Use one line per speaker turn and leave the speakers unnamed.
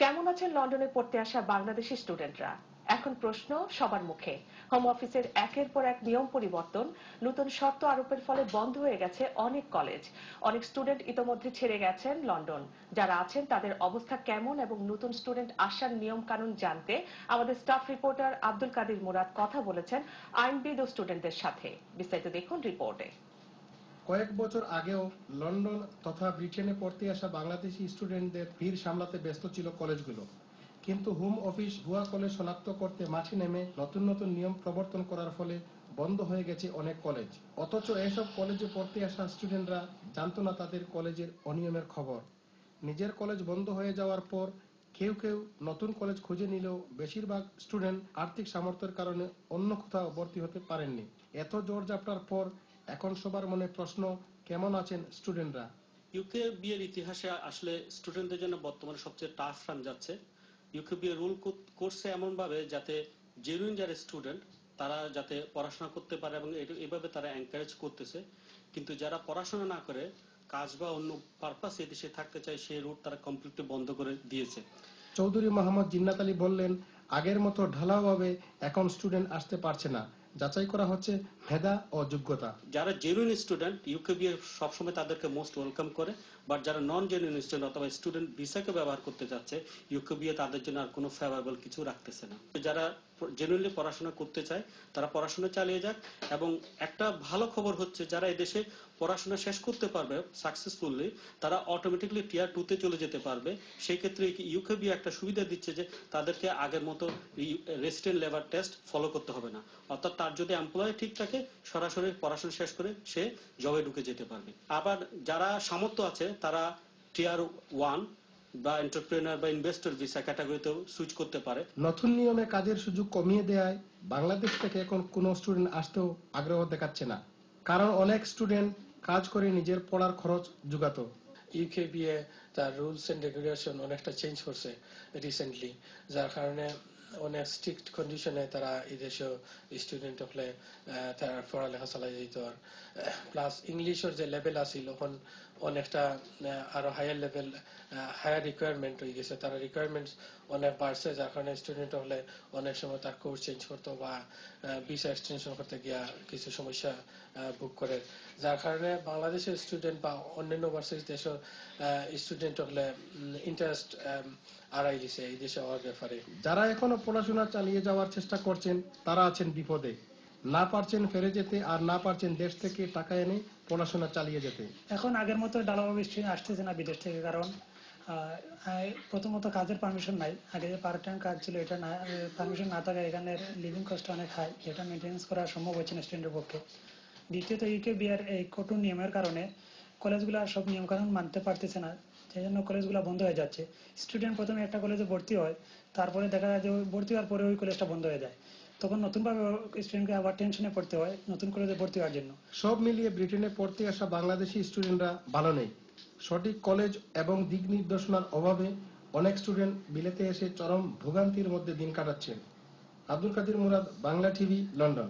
কেমন আছেন লন্ডনে পড়তে আসা বাংলাদেশি স্টুডেন্টরা? এখন প্রশ্ন সবার মুখে। হোম অফিসের একের পর এক নিয়ম পরিবর্তন, নতুন শর্ত আরোপের ফলে বন্ধ হয়ে গেছে অনেক কলেজ। অনেক স্টুডেন্ট ইতোমধ্যে ছেড়ে গেছেন লন্ডন। যারা আছেন তাদের অবস্থা কেমন এবং নতুন স্টুডেন্ট আসার নিয়ম কানুন জানতে আমাদের স্টাফ রিপোর্টার আব্দুল কাদির মুরাদ কথা বলেছেন আইনবিদ ও স্টুডেন্টদের সাথে। বিস্তারিত দেখুন রিপোর্টে।
কয়েক বছর আগেও লন্ডন তথা ব্রিটেনে পড়তে আসা বাংলাদেশি স্টুডেন্টদের ভিড় সামলাতে ব্যস্ত ছিল কলেজগুলো। কিন্তু হোম অফিস ভুয়া কলেজ শনাক্ত করতে মাঠে নেমে নতুন নতুন নিয়ম প্রবর্তন করার ফলে বন্ধ হয়ে গেছে অনেক কলেজ। অথচ এসব কলেজে পড়তে আসা স্টুডেন্টরা জানতো না তাদের কলেজের অনিয়মের খবর। নিজের কলেজ বন্ধ হয়ে যাওয়ার পর কেউ কেউ নতুন কলেজ খুঁজে নিলেও বেশিরভাগ স্টুডেন্ট আর্থিক সামর্থ্যের কারণে অন্য কোথাও ভর্তি হতে পারেননি। এত জোরজাপটার পর এখন সবার মনে প্রশ্ন, কেমন আছেন স্টুডেন্টরা?
ইউকেবি এর ইতিহাসে আসলে স্টুডেন্টদের জন্য বর্তমানে সবচেয়ে টাফ টাইম যাচ্ছে। ইউকেবি রুল করছে এমন ভাবে যাতে জেনুইন যারা স্টুডেন্ট তারা যাতে পড়াশোনা করতে পারে এবং এভাবে তারা এনকারেজ করতেছে। কিন্তু যারা পড়াশোনা না করে কাজ বা অন্য পারপাস এদেশে থাকতে চায় সেই রুট তারা কমপ্লিটলি বন্ধ করে দিয়েছে।
চৌধুরী মোহাম্মদ জিন্নাত আলী বললেন, আগের মতো ঢালাওভাবে এখন স্টুডেন্ট আসতে পারছে না, যাচাই করা হচ্ছে মেধা ও যোগ্যতা।
যারা জেনুইন স্টুডেন্ট ইউকেবি সবসময় তাদেরকে মোস্ট ওয়েলকাম করে, বাট যারা নন জেনুইন স্টুডেন্ট অথবা স্টুডেন্ট ভিসাকে ব্যবহার করতে যাচ্ছে ইউকেবি তাদের জন্য আর কোনো ফেভারেবল কিছু রাখতেছে না। যারা জেনুইনলি পড়াশোনা করতে চায় তারা পড়াশোনা চালিয়ে যাক। এবং একটা ভালো খবর হচ্ছে যারা এদেশে পড়াশোনা শেষ করতে পারবে সাকসেসফুলি তারা অটোমেটিকলি টিয়ার 2 তে চলে যেতে পারবে। সেই ক্ষেত্রে ইউকেবি একটা সুবিধা দিচ্ছে যে তাদেরকে আগের মতো রেসিডেন্ট লেবার টেস্ট ফলো করতে হবে না। অর্থাৎ তার যদি এমপ্লয় ঠিক থাকে সরাসরি পড়াশোনা শেষ করে সে জবে ঢুকে যেতে পারবে। আবার যারা সামর্থ্য আছে তারা টিয়ার 1 বা এন্টারপ্রেনার বা ইনভেস্টর ভিসা ক্যাটাগরিতেও সুইচ করতে পারে।
নতুন নিয়মে কাজের সুযোগ কমিয়ে দেয়ায় বাংলাদেশ থেকে এখন কোনো স্টুডেন্ট আসতেও আগ্রহ দেখাচ্ছে না, কারণ অনেক স্টুডেন্ট কাজ করে নিজের পড়ার খরচ জোগাতো।
ইউকেবিএ তার রুলস এন্ড রেগুলেশন অনেকটা চেঞ্জ করছে রিসেন্টলি, যার কারণে অনেক স্ট্রিক্ট কন্ডিশনে তারা এই দেশে স্টুডেন্ট হলে তার পড়ালেখা চালাই যেত। আর প্লাস ইংলিশের যে লেভেল আছিল এখন অনেকটা আরো হায়ার লেভেল হায়ার রিকোয়ারমেন্ট হয়ে গেছে, তারা রিকোয়ারমেন্টস অনেক বাড়ছে, যার কারণে স্টুডেন্ট হলে অনেক সময় তার কোর্স চেঞ্জ করতো বা ভিসা এক্সটেনশন করতে গিয়া কিছু সমস্যা ভোগ করে। যার কারণে বাংলাদেশের স্টুডেন্ট বা অন্যান্য ওভারসিজ দেশের স্টুডেন্ট হলে ইন্টারেস্ট আড়াই দিছে এই দেশে হওয়ার ব্যাপারে।
যারা এখনো পড়াশোনা চালিয়ে যাওয়ার চেষ্টা করছেন তারা আছেন বিপদে। না পারছেন ফিরে যেতে, আর না পারছেন দেশ থেকে টাকা এনে পড়াশোনা চালিয়ে যেতে।
এখন আগের মতো ডালাভাবে স্টুডেন্ট আসতেছে না বিদেশ থেকে, কারণ প্রথমত কাজের পারমিশন নাই। আগে যে পার্ট টাইম কাজ ছিল এটা না, পারমিশন না থাকায় এখানে লিভিং কস্ট অনেক হাই, যেটা মেনটেন্স করা সম্ভব হচ্ছে না স্টুডেন্টের পক্ষে। দ্বিতীয়ত ইউকেবিআর এই কঠোর নিয়মের কারণে কলেজগুলো সব নিয়ম কানুন মানতে পারতেছে না, সেই জন্য কলেজগুলো বন্ধ হয়ে যাচ্ছে। স্টুডেন্ট প্রথমে একটা কলেজে ভর্তি হয়, তারপরে দেখা যায় যে ভর্তি হওয়ার পরে ওই কলেজটা বন্ধ হয়ে যায়, তখন নতুনভাবে স্টুডেন্টকে আবার টেনশনে পড়তে হয় নতুন কলেজে ভর্তি হওয়ার জন্য।
সব মিলিয়ে ব্রিটেনে পড়তে আসা বাংলাদেশি স্টুডেন্টরা ভালো নেই। সঠিক কলেজ এবং দিক নির্দেশনার অভাবে অনেক স্টুডেন্ট বিলেতে এসে চরম ভোগান্তির মধ্যে দিন কাটাচ্ছেন। Abdul Kadir Murad, Bangla TV, London.